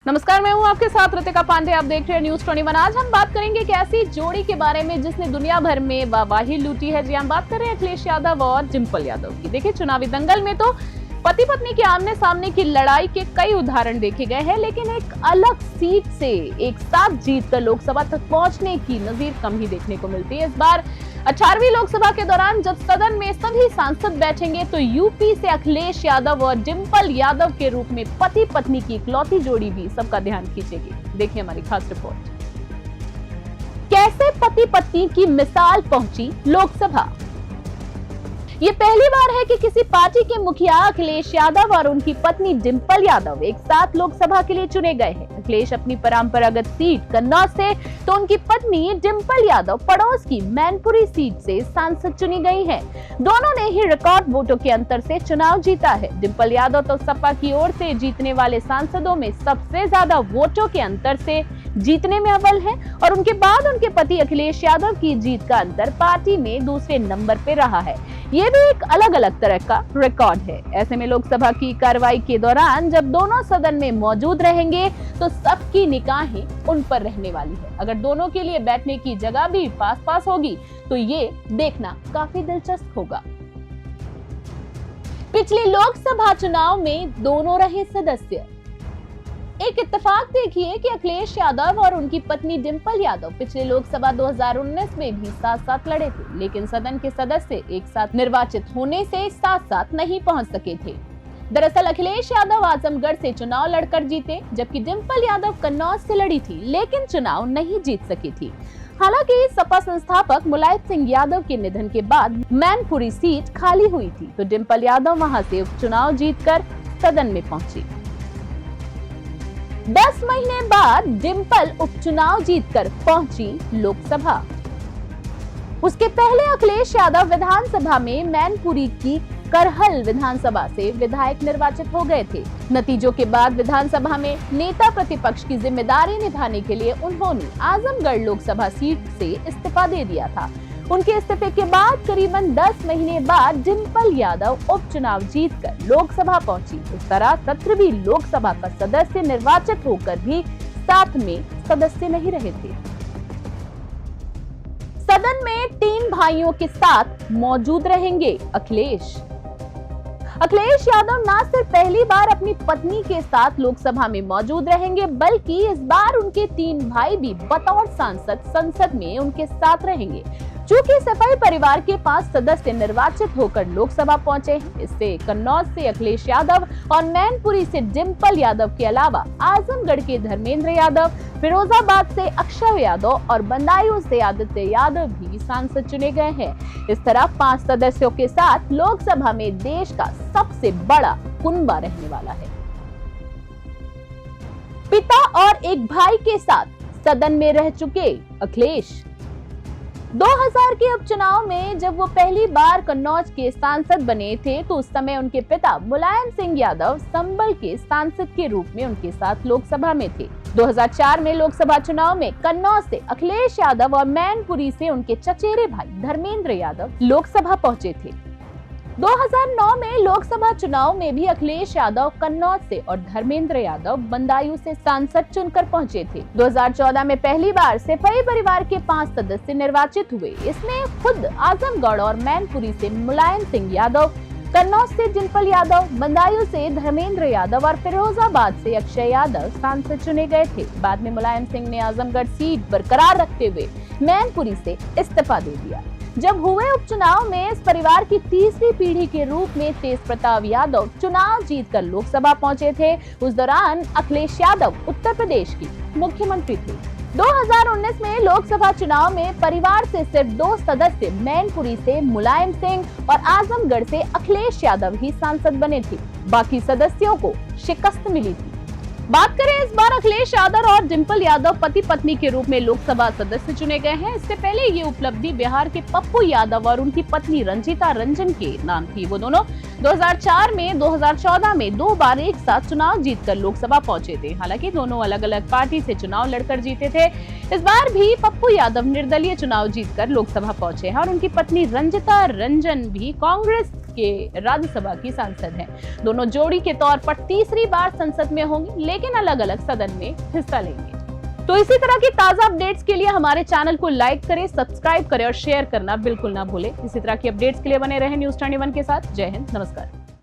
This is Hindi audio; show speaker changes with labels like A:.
A: नमस्कार, मैं हूं आपके साथ ऋतिका पांडे। आप देख रहे हैं न्यूज 21। आज हम बात करेंगे एक ऐसी जोड़ी के बारे में जिसने दुनिया भर में वाहवाही लूटी है। जी, हम बात कर रहे हैं अखिलेश यादव और डिंपल यादव की। देखिए, चुनावी दंगल में तो पति पत्नी के आमने सामने की लड़ाई के कई उदाहरण देखे गए हैं, लेकिन एक अलग सीट से एक साथ जीतकर लोकसभा तक पहुंचने की नजीर कम ही देखने को मिलती है। इस बार 18वीं लोकसभा के दौरान जब सदन में सभी सांसद बैठेंगे तो यूपी से अखिलेश यादव और डिंपल यादव के रूप में पति पत्नी की इकलौती जोड़ी भी सबका ध्यान खींचेगी। देखिए हमारी खास रिपोर्ट। कैसे पति पत्नी की मिसाल पहुंची लोकसभा। ये पहली बार है कि किसी पार्टी के मुखिया अखिलेश यादव और उनकी पत्नी डिंपल यादव एक साथ लोकसभा के लिए चुने गए हैं। अखिलेश अपनी परंपरागत सीट कन्नौज से तो उनकी पत्नी डिंपल यादव पड़ोस की मैनपुरी सीट से सांसद चुनी गई हैं। दोनों ने ही रिकॉर्ड वोटों के अंतर से चुनाव जीता है। डिंपल यादव तो सपा की ओर से जीतने वाले सांसदों में सबसे ज्यादा वोटों के अंतर से जीतने में अव्वल है और उनके बाद उनके पति अखिलेश यादव की जीत का अंतर पार्टी में दूसरे नंबर पे रहा है। ये भी एक अलग अलग तरह का रिकॉर्ड है। ऐसे में लोकसभा की कार्रवाई के दौरान जब दोनों सदन में मौजूद रहेंगे तो सबकी निगाहें उन पर रहने वाली है। अगर दोनों के लिए बैठने की जगह भी पास पास होगी तो ये देखना काफी दिलचस्प होगा। पिछले लोकसभा चुनाव में दोनों रहे सदस्य। एक इत्तेफाक देखिए कि अखिलेश यादव और उनकी पत्नी डिंपल यादव पिछले लोकसभा 2019 में भी साथ साथ लड़े थे, लेकिन सदन के सदस्य एक साथ निर्वाचित होने से साथ साथ नहीं पहुंच सके थे। दरअसल अखिलेश यादव आजमगढ़ से चुनाव लड़कर जीते, जबकि डिंपल यादव कन्नौज से लड़ी थी, लेकिन चुनाव नहीं जीत सकी थी। हालांकि सपा संस्थापक मुलायम सिंह यादव के निधन के बाद मैनपुरी सीट खाली हुई थी, तो डिंपल यादव वहां से उपचुनाव जीतकर सदन में पहुंची। 10 महीने बाद डिंपल उपचुनाव जीतकर पहुंची लोकसभा। उसके पहले अखिलेश यादव विधानसभा में मैनपुरी की करहल विधानसभा से विधायक निर्वाचित हो गए थे। नतीजों के बाद विधानसभा में नेता प्रतिपक्ष की जिम्मेदारी निभाने के लिए उन्होंने आजमगढ़ लोकसभा सीट से इस्तीफा दे दिया था। उनके इस्तीफे के बाद करीबन 10 महीने बाद डिंपल यादव उपचुनाव जीतकर लोकसभा पहुंची। इस तरह 17वीं लोकसभा का सदस्य निर्वाचित होकर भी साथ में सदस्य नहीं रहे थे। सदन में 3 भाइयों के साथ मौजूद रहेंगे अखिलेश यादव न सिर्फ पहली बार अपनी पत्नी के साथ लोकसभा में मौजूद रहेंगे, बल्कि इस बार उनके 3 भाई भी बतौर सांसद संसद में उनके साथ रहेंगे। चूंकि सफाई परिवार के 5 सदस्य निर्वाचित होकर लोकसभा पहुंचे हैं, इससे कन्नौज से अखिलेश यादव और मैनपुरी से डिंपल यादव के अलावा आजमगढ़ के धर्मेंद्र यादव, फिरोजाबाद से अक्षय यादव और बदायूं से आदित्य यादव भी सांसद चुने गए हैं। इस तरह 5 सदस्यों के साथ लोकसभा में देश का सबसे बड़ा कुनबा रहने वाला है। पिता और एक भाई के साथ सदन में रह चुके अखिलेश 2000 के उपचुनाव में जब वो पहली बार कन्नौज के सांसद बने थे तो उस समय उनके पिता मुलायम सिंह यादव संभल के सांसद के रूप में उनके साथ लोकसभा में थे। 2004 में लोकसभा चुनाव में कन्नौज से अखिलेश यादव और मैनपुरी से उनके चचेरे भाई धर्मेंद्र यादव लोकसभा पहुंचे थे। 2009 में लोकसभा चुनाव में भी अखिलेश यादव कन्नौज से और धर्मेंद्र यादव बदायूं से सांसद चुनकर पहुंचे थे। 2014 में पहली बार सफाई परिवार के 5 सदस्य निर्वाचित हुए। इसमें खुद आजमगढ़ और मैनपुरी से मुलायम सिंह यादव, कन्नौज से डिंपल यादव, बदायूं से धर्मेंद्र यादव और फिरोजाबाद से अक्षय यादव सांसद चुने गए थे। बाद में मुलायम सिंह ने आजमगढ़ सीट बरकरार रखते हुए मैनपुरी से इस्तीफा दे दिया। जब हुए उपचुनाव में इस परिवार की तीसरी पीढ़ी के रूप में तेज प्रताप यादव चुनाव जीतकर लोकसभा पहुंचे थे। उस दौरान अखिलेश यादव उत्तर प्रदेश की मुख्यमंत्री थे। 2019 में लोकसभा चुनाव में परिवार से सिर्फ 2 सदस्य मैनपुरी से मुलायम सिंह और आजमगढ़ से अखिलेश यादव ही सांसद बने थे। बाकी सदस्यों को शिकस्त मिली थी। बात करें इस बार अखिलेश यादव और डिंपल यादव पति पत्नी के रूप में लोकसभा सदस्य चुने गए हैं। इससे पहले ये उपलब्धि बिहार के पप्पू यादव और उनकी पत्नी रंजीता रंजन के नाम थी। वो दोनों 2004 में 2014 में 2 बार एक साथ चुनाव जीतकर लोकसभा पहुंचे थे। हालांकि दोनों अलग अलग पार्टी से चुनाव लड़कर जीते थे। इस बार भी पप्पू यादव निर्दलीय चुनाव जीतकर लोकसभा पहुंचे हैं और उनकी पत्नी रंजीता रंजन भी कांग्रेस के राज्यसभा की सांसद हैं। दोनों जोड़ी के तौर पर तीसरी बार संसद में होंगे, लेकिन अलग अलग सदन में हिस्सा लेंगे। तो इसी तरह की ताजा अपडेट्स के लिए हमारे चैनल को लाइक करें, सब्सक्राइब करें और शेयर करना बिल्कुल ना भूलें। इसी तरह की अपडेट्स के लिए बने रहें न्यूज़ 21 के साथ। जय हिंद, नमस्कार।